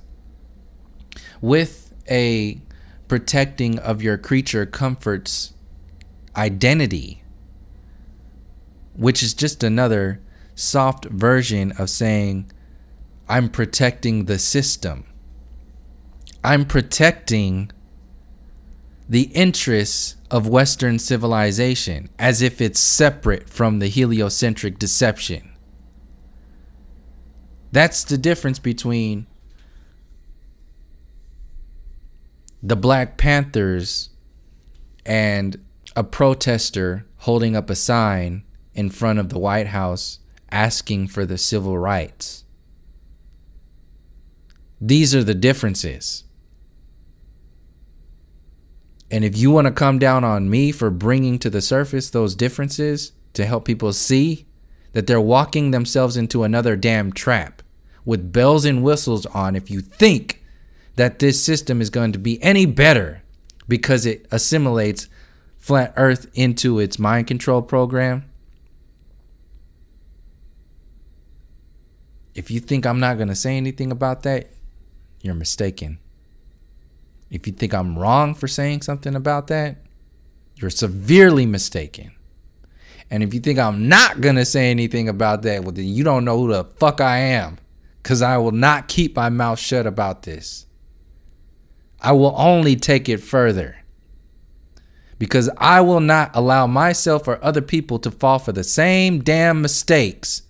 with a protecting of your creature comforts identity, which is just another soft version of saying, I'm protecting the system. I'm protecting the interests of Western civilization as if it's separate from the heliocentric deception. That's the difference between the Black Panthers and a protester holding up a sign in front of the White House asking for the civil rights. These are the differences. And if you want to come down on me for bringing to the surface those differences to help people see that they're walking themselves into another damn trap with bells and whistles on, if you think that this system is going to be any better because it assimilates flat earth into its mind control program, if you think I'm not going to say anything about that, you're mistaken. If you think I'm wrong for saying something about that, you're severely mistaken. And if you think I'm not going to say anything about that, well, then you don't know who the fuck I am. Because I will not keep my mouth shut about this. I will only take it further. Because I will not allow myself or other people to fall for the same damn mistakes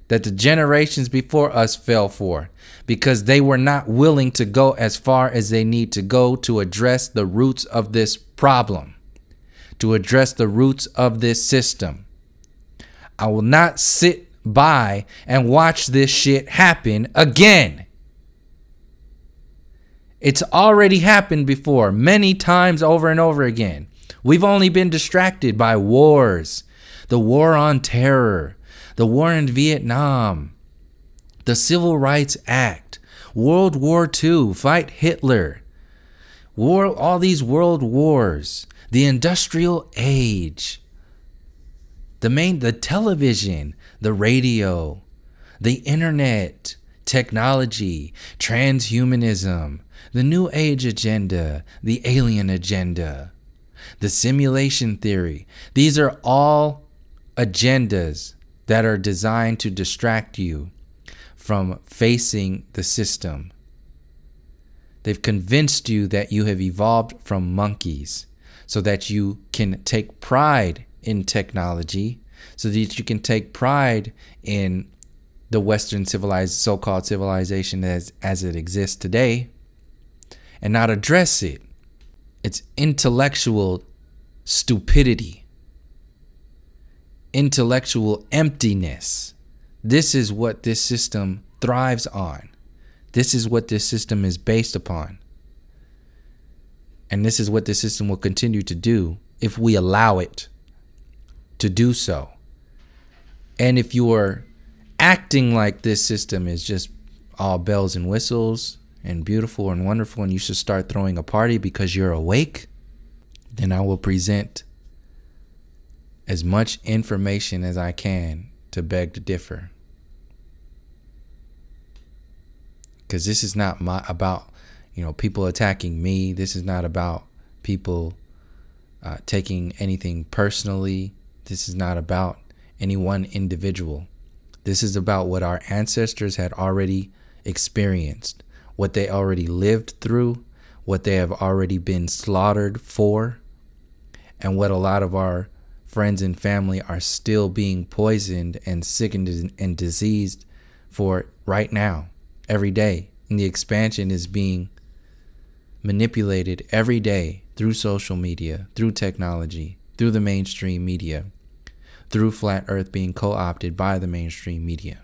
that the generations before us fell for, because they were not willing to go as far as they need to go to address the roots of this problem, to address the roots of this system. I will not sit by and watch this shit happen again. It's already happened before, many times over and over again. We've only been distracted by wars, the war on terror, the war in Vietnam, the Civil Rights Act, World War II, fight Hitler, all these world wars, the industrial age, the television, the radio, the internet, technology, transhumanism, the New Age agenda, the alien agenda, the simulation theory. These are all agendas that are designed to distract you from facing the system. They've convinced you that you have evolved from monkeys so that you can take pride in technology, so that you can take pride in the Western civilized, so-called civilization as it exists today, and not address it. It's intellectual stupidity, intellectual emptiness. This is what this system thrives on. This is what this system is based upon. And this is what this system will continue to do if we allow it to do so. And if you are acting like this system is just all bells and whistles and beautiful and wonderful, and you should start throwing a party because you're awake, then I will present as much information as I can to beg to differ. Because this is not about people attacking me. This is not about people taking anything personally. This is not about any one individual. This is about what our ancestors had already experienced, what they already lived through, what they have already been slaughtered for, and what a lot of our friends and family are still being poisoned and sickened and diseased for right now, every day. And the expansion is being manipulated every day through social media, through technology, through the mainstream media, through flat earth being co-opted by the mainstream media.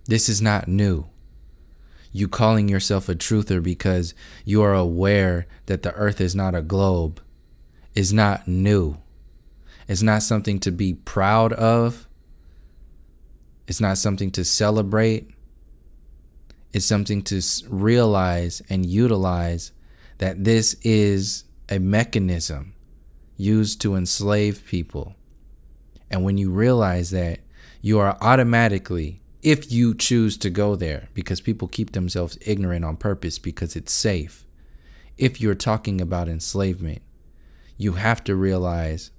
This is not new. You calling yourself a truther because you are aware that the earth is not a globe is not new. It's not something to be proud of. It's not something to celebrate. It's something to realize and utilize that this is a mechanism used to enslave people. And when you realize that, you are automatically, if you choose to go there, because people keep themselves ignorant on purpose because it's safe. If you're talking about enslavement, you have to realize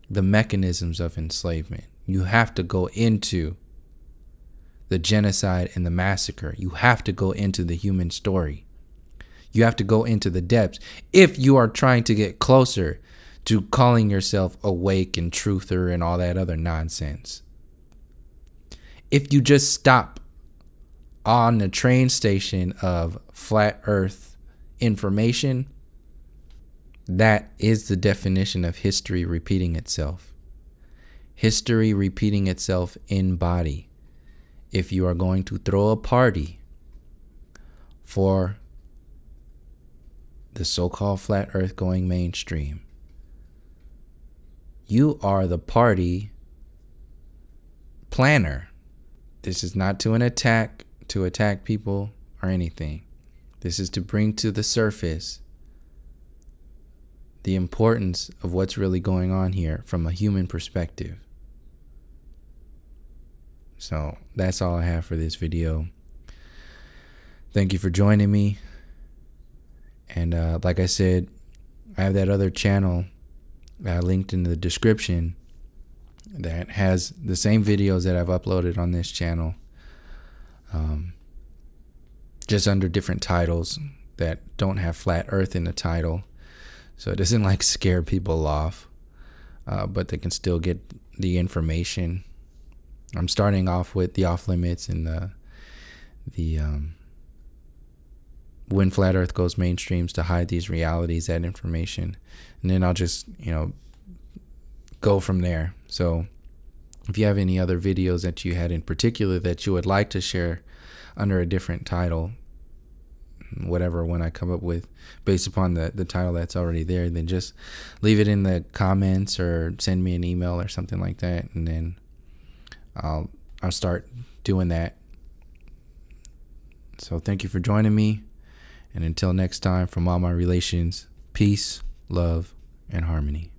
the mechanisms of enslavement. You have to go into the genocide and the massacre. You have to go into the human story. You have to go into the depths if you are trying to get closer to calling yourself awake and truther and all that other nonsense. If you just stop on the train station of flat earth information, that is the definition of history repeating itself. History repeating itself in body. If you are going to throw a party for the so-called flat earth going mainstream, you are the party planner. This is not to attack people or anything. This is to bring to the surface the importance of what's really going on here from a human perspective. So that's all I have for this video. Thank you for joining me. And like I said, I have that other channel linked in the description that has the same videos that I've uploaded on this channel, just under different titles that don't have flat earth in the title, so it doesn't like scare people off, but they can still get the information. I'm starting off with the off limits and the when flat earth goes mainstreams to hide these realities, that information, and then I'll just go from there. So if you have any other videos that you had in particular that you would like to share under a different title, whatever one I come up with based upon the title that's already there, then just leave it in the comments or send me an email or something like that, and then I'll start doing that. So thank you for joining me, and until next time, from all my relations, peace, love, and harmony.